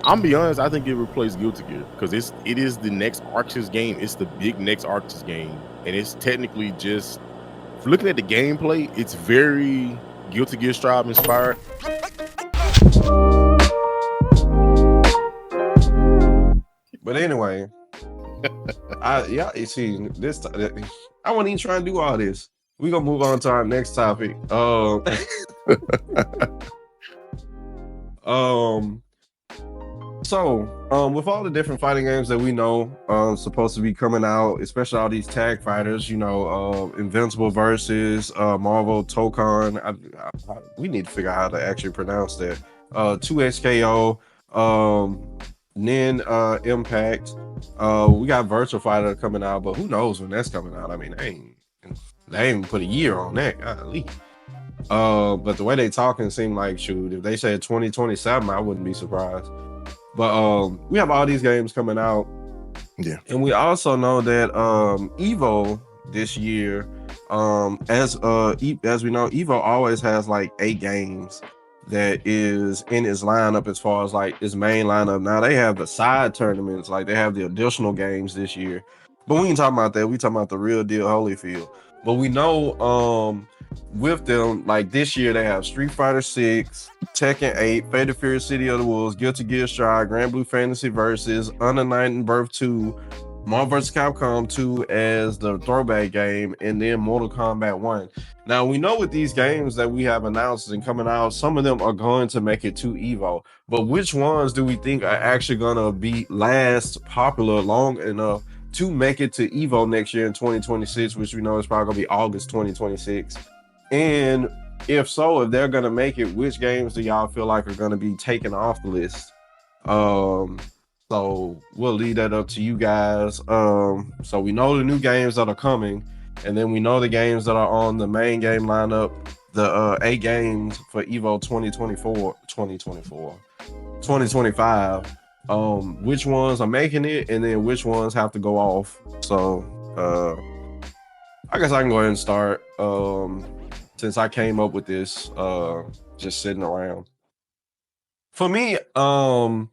I'm be honest, I think it replaced Guilty Gear because it is the next Arxis game. It's the big next Arxis game, and it's technically just looking at the gameplay. It's very Guilty Gear Strive inspired. But anyway, you see this. I wasn't even trying to do all this. We're gonna move on to our next topic. With all the different fighting games that we know supposed to be coming out, especially all these tag fighters, Invincible versus Marvel Tokon. We need to figure out how to actually pronounce that. 2HKO, Nin Impact. We got Virtual Fighter coming out, but who knows when that's coming out? I mean, they ain't put a year on that, golly. But the way they talking seemed like, shoot, if they said 2027, I wouldn't be surprised. But we have all these games coming out. Yeah. And we also know that EVO this year, as we know, EVO always has like 8 games that is in its lineup as far as like its main lineup. Now they have the side tournaments, like they have the additional games this year. But we ain't talking about that. We talking about the real deal Holyfield. But we know with them, like this year they have Street Fighter 6, Tekken 8, Fatal Fury City of the Wolves, Guilty Gear Strive, Grand Blue Fantasy Versus, Unnighted Birth 2, Marvel vs. Capcom 2 as the throwback game, and then Mortal Kombat 1. Now we know with these games that we have announced and coming out, some of them are going to make it to EVO. But which ones do we think are actually gonna be last popular long enough to make it to EVO next year in 2026, which we know is probably gonna be August 2026? And if so, if they're gonna make it, which games do y'all feel like are gonna be taken off the list? So we'll leave that up to you guys. So we know the new games that are coming, and then we know the games that are on the main game lineup, the 8 games for EVO 2025. Which ones are making it, and then which ones have to go off. So I guess I can go ahead and start. Since I came up with this, just sitting around. For me, we'll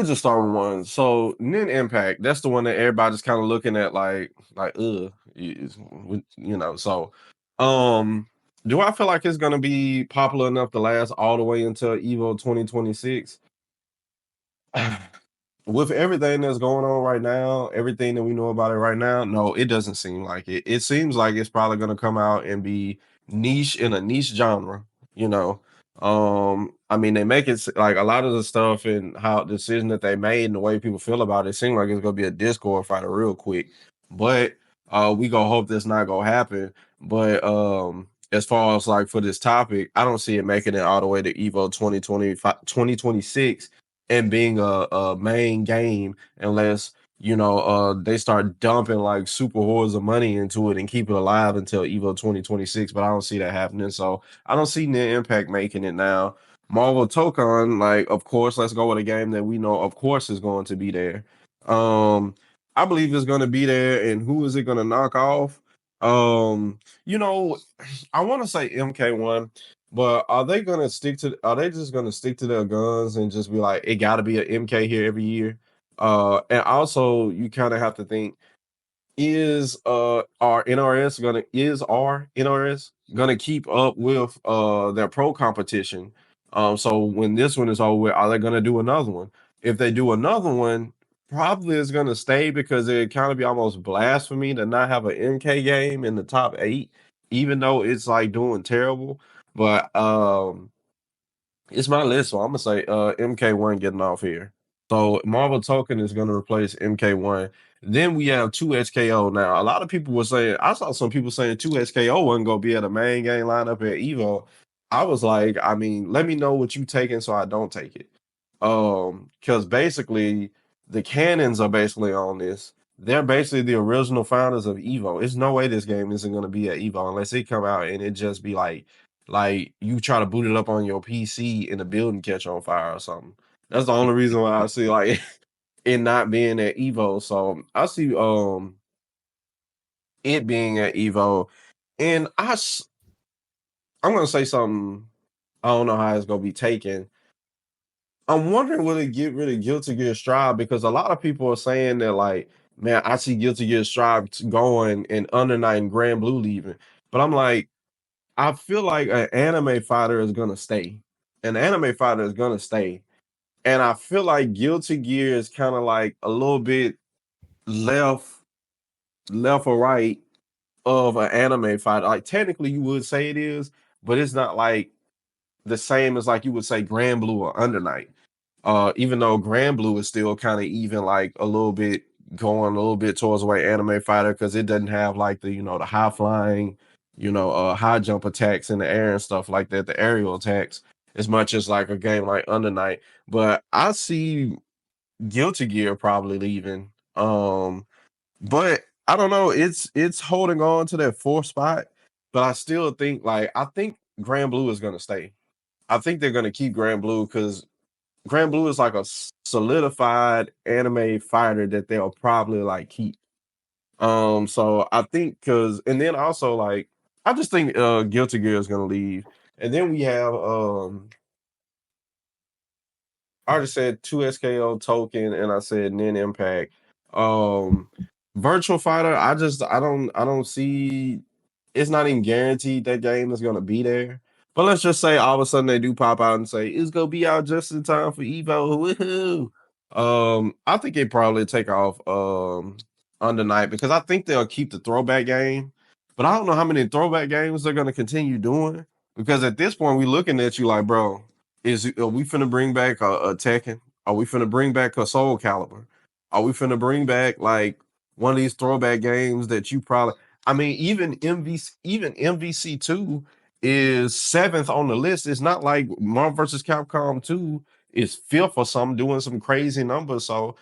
just start with one. So Nin Impact, that's the one that everybody's kind of looking at like, So, do I feel like it's gonna be popular enough to last all the way until EVO 2026? With everything that's going on right now, everything that we know about it right now, no, it doesn't seem like it. It seems like it's probably going to come out and be niche in a niche genre, I mean, they make it like a lot of the stuff and how the decision that they made and the way people feel about it seems like it's going to be a Discord fighter real quick. But we gonna hope that's not gonna happen. But as far as like for this topic, I don't see it making it all the way to EVO 2026 and being a main game unless they start dumping like super hordes of money into it and keep it alive until EVO 2026. But I don't see that happening. So I don't see Nin Impact making it now. Marvel Tokon, like, of course, let's go with a game that we know, of course, is going to be there. I believe it's going to be there, and who is it going to knock off? I want to say MK1, but are they going to stick to? Are they just going to stick to their guns and just be like, it got to be an MK here every year? And also, you kind of have to think: is our NRS gonna keep up with their pro competition? So when this one is over with, are they gonna do another one? If they do another one, probably it's gonna stay because it kind of be almost blasphemy to not have an MK game in the top 8, even though it's like doing terrible. But it's my list, so I'm gonna say MK1 getting off here. So Marvel Token is gonna replace MK1. Then we have 2HKO. Now, a lot of people were saying, I saw some people saying 2HKO wasn't gonna be at a main game lineup at EVO. I was like, I mean, let me know what you taking so I don't take it. Because basically the canons are basically on this. They're basically the original founders of EVO. There's no way this game isn't gonna be at EVO unless it come out and it just be like you try to boot it up on your PC and the building catch on fire or something. That's the only reason why I see like it not being at EVO. So I see it being at EVO, and I'm gonna say something. I don't know how it's gonna be taken. I'm wondering will it get rid of Guilty Gear Strive, because a lot of people are saying that like, man, I see Guilty Gear Strive going and Under Night and Grand Blue leaving, but I'm like, I feel like an anime fighter is gonna stay. An anime fighter is gonna stay, and I feel like Guilty Gear is kind of like a little bit left, left or right of an anime fighter. Like technically, you would say it is, but it's not like the same as like you would say Grand Blue or Under Night. Even though Grand Blue is still kind of even like a little bit going a little bit towards the way anime fighter, because it doesn't have like the the high flying, high jump attacks in the air and stuff like that, the aerial attacks, as much as like a game like Under Night. But I see Guilty Gear probably leaving. But I don't know. It's holding on to that fourth spot, but I still think I think Grand Blue is gonna stay. I think they're gonna keep Grand Blue because Grand Blue is like a solidified anime fighter that they'll probably like keep. So I think and then also like I just think Guilty Gear is gonna leave, and then we have I already said 2SKO token, and I said Nin Impact. Um, Virtual Fighter, I don't see. It's not even guaranteed that game is gonna be there. But let's just say all of a sudden they do pop out and say it's gonna be out just in time for EVO. Woohoo! I think it probably take off Under Night, because I think they'll keep the throwback game, but I don't know how many throwback games they're gonna continue doing, because at this point we looking at you like, bro, are we finna bring back a Tekken? Are we finna bring back a Soul Calibur? Are we finna bring back like one of these throwback games that you probably? I mean, even MVC2 is seventh on the list. It's not like Marvel vs. Capcom 2 is fifth or something, doing some crazy numbers. So,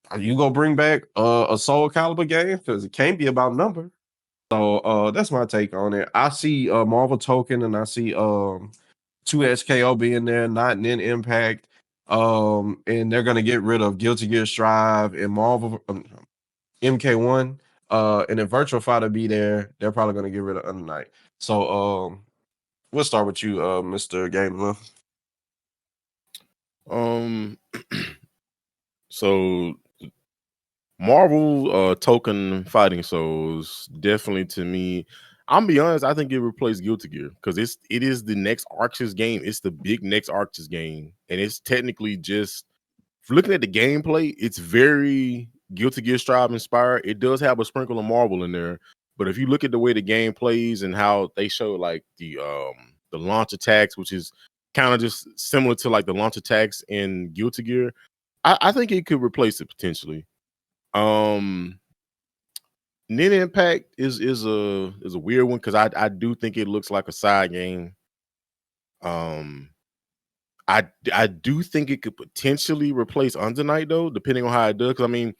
are you gonna bring back a Soul Calibur game? Because it can't be about number. So, that's my take on it. I see Marvel Token, and I see 2SKO being there, not Nin Impact. And they're gonna get rid of Guilty Gear Strive and Marvel MK1. And then Virtual Fighter be there. They're probably gonna get rid of Under Night. So we'll start with you, Mr. Gamer. Um, so Marvel token fighting souls definitely, to me, I'm be honest, I think it replaced Guilty Gear because it is the next Arxis game. It's the big next Arxis game, and it's technically just looking at the gameplay. It's very Guilty Gear Strive inspired. It does have a sprinkle of Marvel in there, but if you look at the way the game plays and how they show like the launch attacks, which is kind of just similar to like the launch attacks in Guilty Gear, I think it could replace it potentially. Nin Impact is a weird one because I do think it looks like a side game. I do think it could potentially replace Under Night though, depending on how it does. Because I mean,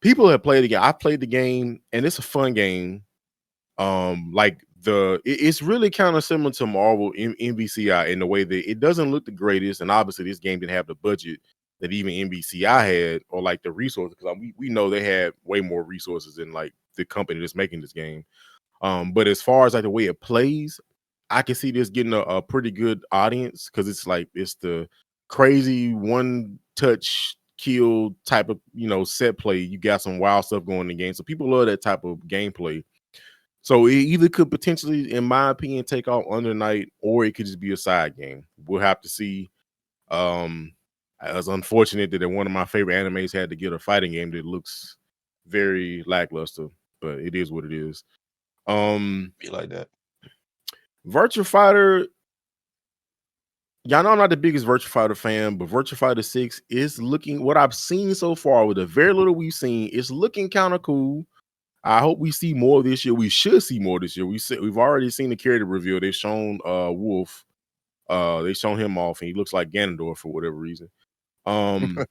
people have played the game. I played the game, and it's a fun game. Like it's really kind of similar to Marvel MVCI in the way that it doesn't look the greatest, and obviously this game didn't have the budget that even MVCI had, or like the resources, because we know they had way more resources than like the company that's making this game. But as far as like the way it plays, I can see this getting a pretty good audience because it's the crazy one touch kill type of set play. You got some wild stuff going in the game, so people love that type of gameplay. So it either could potentially, in my opinion, take off Under Night, or it could just be a side game. We'll have to see. I was unfortunate that one of my favorite animes had to get a fighting game that looks very lackluster, but it is what it is. Be like that. Virtua Fighter, y'all know I'm not the biggest Virtua Fighter fan, but Virtua Fighter 6 is looking, what I've seen so far with the very little we've seen, it's looking kind of cool. I hope we see more this year. We should see more this year. We've already seen the character reveal. They've shown Wolf. They shown him off, and he looks like Ganondorf for whatever reason. That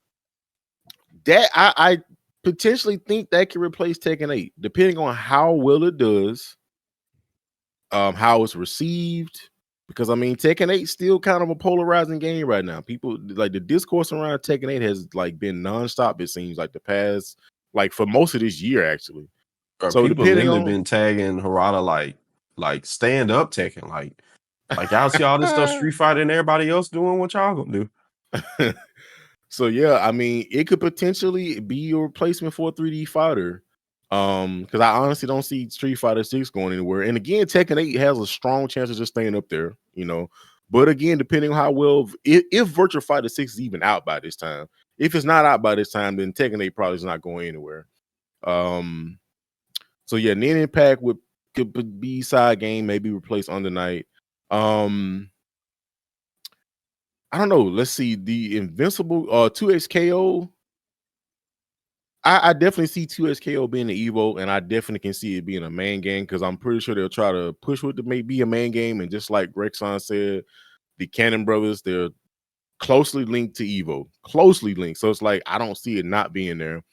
I potentially think that can replace Tekken 8, depending on how well it does, how it's received. Because I mean, Tekken 8 is still kind of a polarizing game right now. People like the discourse around Tekken 8 has like been nonstop. It seems like the past, like for most of this year, actually. So People depending literally on been tagging Harada like stand up Tekken, like y'all see all this stuff Street Fighter and everybody else doing, what y'all gonna do? So yeah, I mean, it could potentially be your replacement for a 3D fighter. Because I honestly don't see Street Fighter 6 going anywhere. And again, Tekken 8 has a strong chance of just staying up there, you know. But again, depending on how well if Virtual Fighter 6 is even out by this time. If it's not out by this time, then Tekken 8 probably is not going anywhere. Um, so yeah, Nin Impact could be side game, maybe replace Under Night. I don't know. Let's see. The Invincible 2XKO. I definitely see 2XKO being the Evo, and I definitely can see it being a main game because I'm pretty sure they'll try to push with it may be a main game. And just like Grexon said, the Cannon Brothers, they're closely linked to Evo, closely linked. So it's like I don't see it not being there.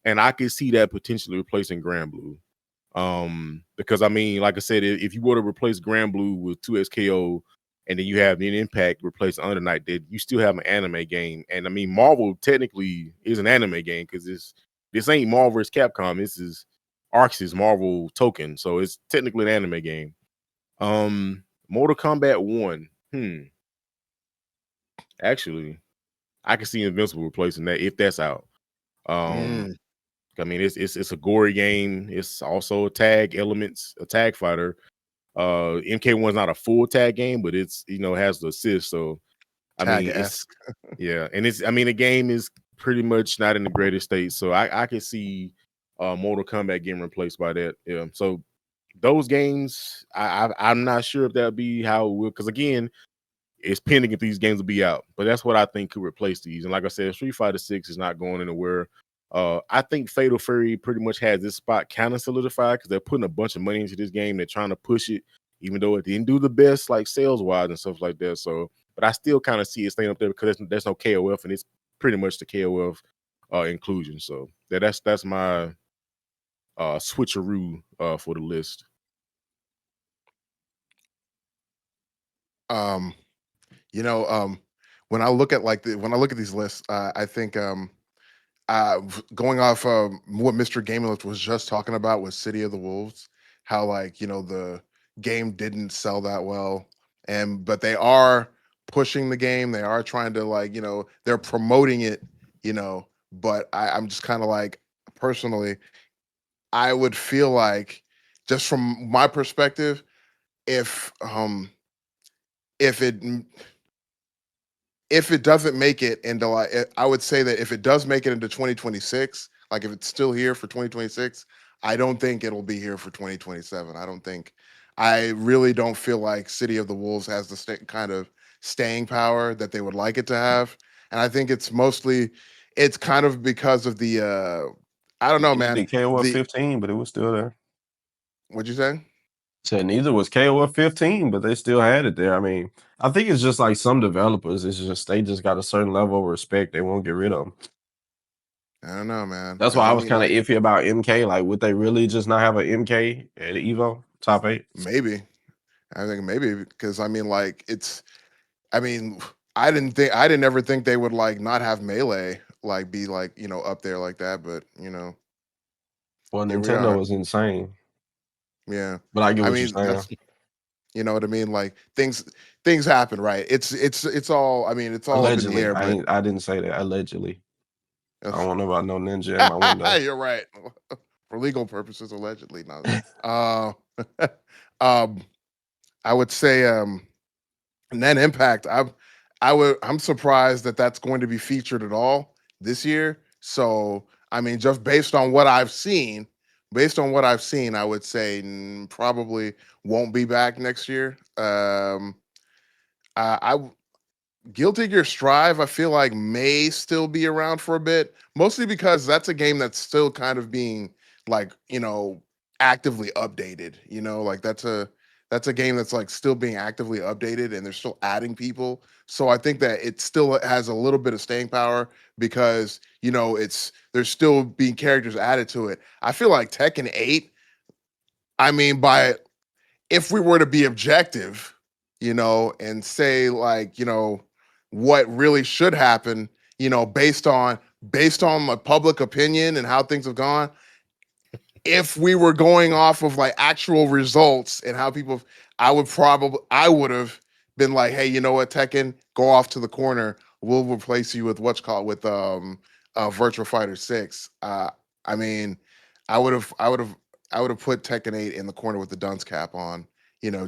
And I could see that potentially replacing Grand Blue. Because I mean, like I said, if you were to replace Grand Blue with 2XKO and then you have an Impact replace Under Night, that you still have an anime game. And I mean, Marvel technically is an anime game because this ain't Marvel vs. Capcom. This is Arx's Marvel token. So it's technically an anime game. Mortal Kombat 1. Actually, I can see Invincible replacing that if that's out. I mean, it's a gory game. It's also a tag elements, a tag fighter. MK1 is not a full tag game, but it's has the assist. So I mean, it's Tag-esque. yeah, and it's the game is pretty much not in the greatest state. So I could see Mortal Kombat getting replaced by that. Yeah. So those games, I'm not sure if that'll be how it will, because again, it's pending if these games will be out. But that's what I think could replace these. And like I said, Street Fighter 6 is not going anywhere. I think Fatal Fury pretty much has this spot kind of solidified because they're putting a bunch of money into this game. They're trying to push it, even though it didn't do the best, like sales wise and stuff like that. So, but I still kind of see it staying up there because there's no KOF, and it's pretty much the KOF inclusion. So that's my switcheroo for the list. When I look at these lists, I think going off what Mr. Gameless was just talking about with City of the Wolves, how the game didn't sell that well, but they are pushing the game. They are trying to they're promoting it, but I'm just kind of like, personally, I would feel like, just from my perspective, if if it if it doesn't make it into, I would say that if it does make it into 2026, like if it's still here for 2026, I don't think it'll be here for 2027. I really don't feel like City of the Wolves has the kind of staying power that they would like it to have. And I think it's kind of because of the, I don't know, man. The KOF The 15, but it was still there. What'd you say? Said neither was KOF 15, but they still had it there. I mean, I think it's just like some developers. It's just they just got a certain level of respect. They won't get rid of them. I don't know, man. That's Because why I I was mean, kind of iffy about MK. Like, would they really just not have an MK at Evo top 8? maybe. I think maybe because I mean, I mean, I didn't ever think they would not have Melee be up there like that, but Well, here we Nintendo are. was insane, Yeah. but I get I what you're mean, saying. that's you know what I mean? Things happen, right? It's all, I mean, it's all up in the Allegedly, air, but I didn't say that. Allegedly, I don't know about no ninja in my window. you're right. For legal purposes, allegedly. No. Uh, um I would say Net Impact. I'm surprised that that's going to be featured at all this year. So I mean, just based on what I've seen, I would say probably won't be back next year. I Guilty Gear Strive, I feel like may still be around for a bit, mostly because that's a game that's still kind of being actively updated. That's a game that's still being actively updated and they're still adding people. So I think that it still has a little bit of staying power because there's still being characters added to it. I feel like Tekken 8, I mean, if we were to be objective, and say what really should happen, based on my public opinion and how things have gone, if we were going off of actual results and how I would have been like, hey, you know what, Tekken, go off to the corner. we'll replace you with what's called with Virtual Fighter 6. I mean, I would have I would have I would have put Tekken 8 in the corner with the dunce cap on,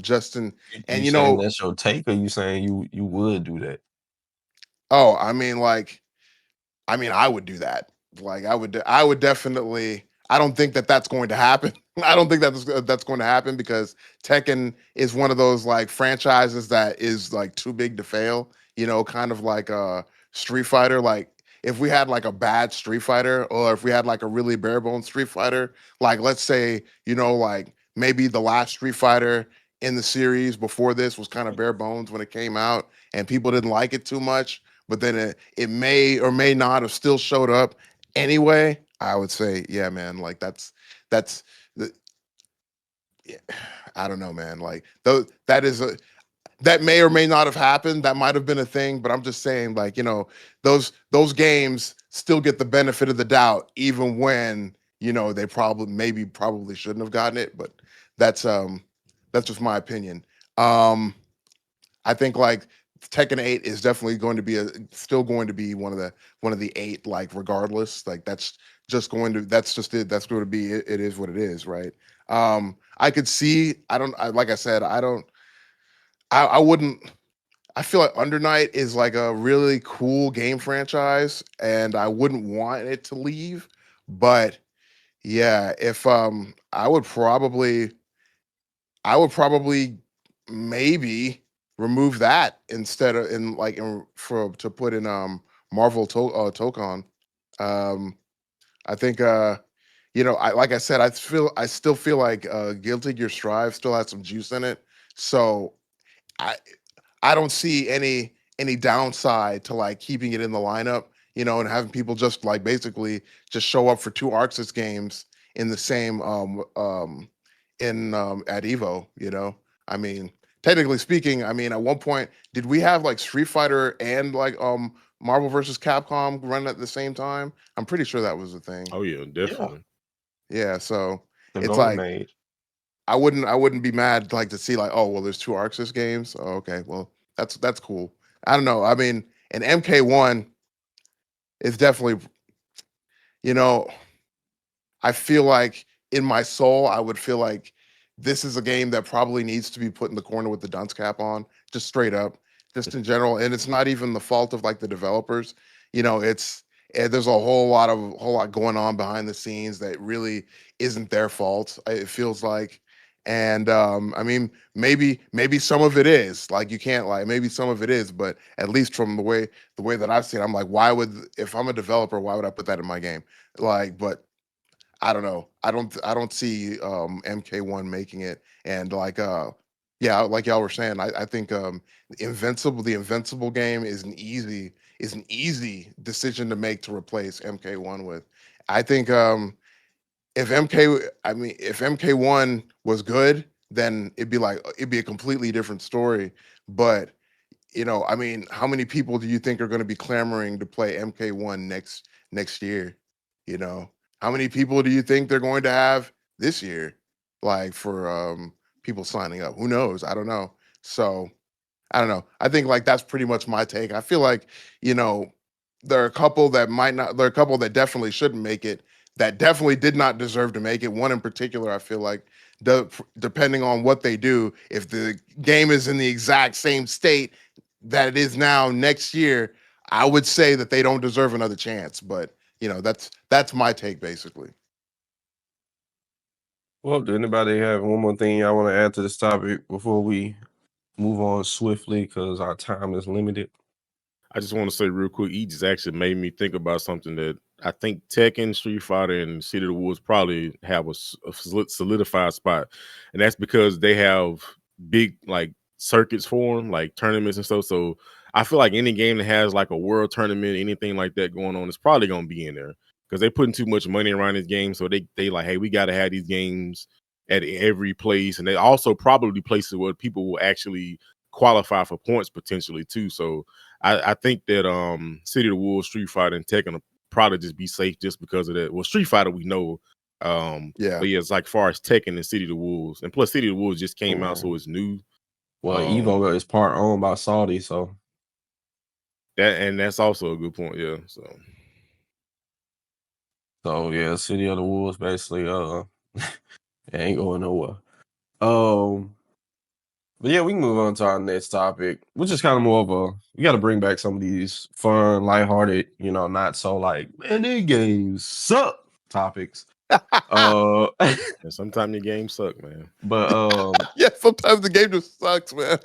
Justin. And You saying that's your take, or you saying you would do that? oh, I mean, I would do that. Like, I would definitely. I don't think that that's going to happen. I don't think that's going to happen because Tekken is one of those like franchises that is like too big to fail. Kind of like Street Fighter. Like if we had like a bad Street Fighter, or if we had like a really bare bones Street Fighter, like let's say like maybe the last Street Fighter in the series before this was kind of bare bones when it came out, and people didn't like it too much, but then it may or may not have still showed up anyway. I would say, yeah, man, like that's the yeah, I don't know, man. Like that may or may not have happened. That might have been a thing, but I'm just saying, like, those games still get the benefit of the doubt, even when they probably shouldn't have gotten it. But that's just my opinion. I think like Tekken 8 is definitely going to be still going to be one of the eight, like regardless. Like that's just it. That's going to be it, it is what it is, right? I could see, like I said, I wouldn't I feel like Under Night is like a really cool game franchise, and I wouldn't want it to leave. But yeah, if I would probably maybe remove that instead of in like in for to put in Tokon. Um I think I like I said, I still feel like Guilty Gear Strive still has some juice in it. So I I don't see any downside to like keeping it in the lineup, and having people just like basically just show up for two Arxis games in the same in at Evo. I mean, technically speaking, I mean, at one point, did we have like Street Fighter and like Marvel versus Capcom run at the same time? I'm pretty sure that was a thing. Oh yeah, Yeah, definitely. Yeah, so the it's Golden like Age. I wouldn't be mad like to see like, oh well, there's two Arxis games. Oh, okay, well that's cool. I don't know. I mean, an MK1 is definitely, you know, I feel like in my soul, I would feel like this is a game that probably needs to be put in the corner with the dunce cap on, just straight up, just in general. And it's not even the fault of like the developers. There's a whole lot going on behind the scenes that really isn't their fault. It feels like, and I mean, maybe some of it is like you can't like maybe some of it is, but at least from the way that I've seen, it, I'm like, why would if I'm a developer, why would I put that in my game? Like, but I don't know. I don't see MK1 making it. And like yeah, like y'all were saying, I think the Invincible game is an easy decision to make to replace MK1 with. I think if MK1 was good, then it'd be a completely different story. But I mean, how many people do you think are going to be clamoring to play MK1 next year? You know, how many people do you think they're going to have this year? Like for people signing up, who knows? I don't know. So I don't know. I think like that's pretty much my take. I feel like, you know, there are a couple that might not, there are a couple that definitely shouldn't make it, that definitely did not deserve to make it. One in particular, I feel like, depending on what they do, if the game is in the exact same state that it is now next year, I would say that they don't deserve another chance. But, that's my take basically. Well, do anybody have one more thing y'all want to add to this topic before we move on swiftly because our time is limited? I just want to say real quick, he just actually made me think about something that I think Tekken, Street Fighter, and City of the Woods probably have a solidified spot, and that's because they have big like circuits for them, like tournaments and stuff. So I feel like any game that has like a world tournament, anything like that going on, is probably going to be in there because they're putting too much money around this game. So they like, hey, we got to have these games at every place, and they also probably places where people will actually qualify for points potentially too. So I think that City of the Wolves, Street Fighter, and Tekken will probably just be safe just because of that. Well, Street Fighter we know, Yeah. but yeah, it's like far as Tekken and City of the Wolves, and plus City of the Wolves just came out, Yeah. so it's new. Well, Evo is part owned by Saudi, so That's also a good point. Yeah. So yeah, City of the Wolves basically it ain't going nowhere. But yeah, we can move on to our next topic, which is kind of more of a you got to bring back some of these fun, lighthearted, not so like man, these games suck topics. And sometimes the games suck, man. But Yeah, sometimes the game just sucks, man.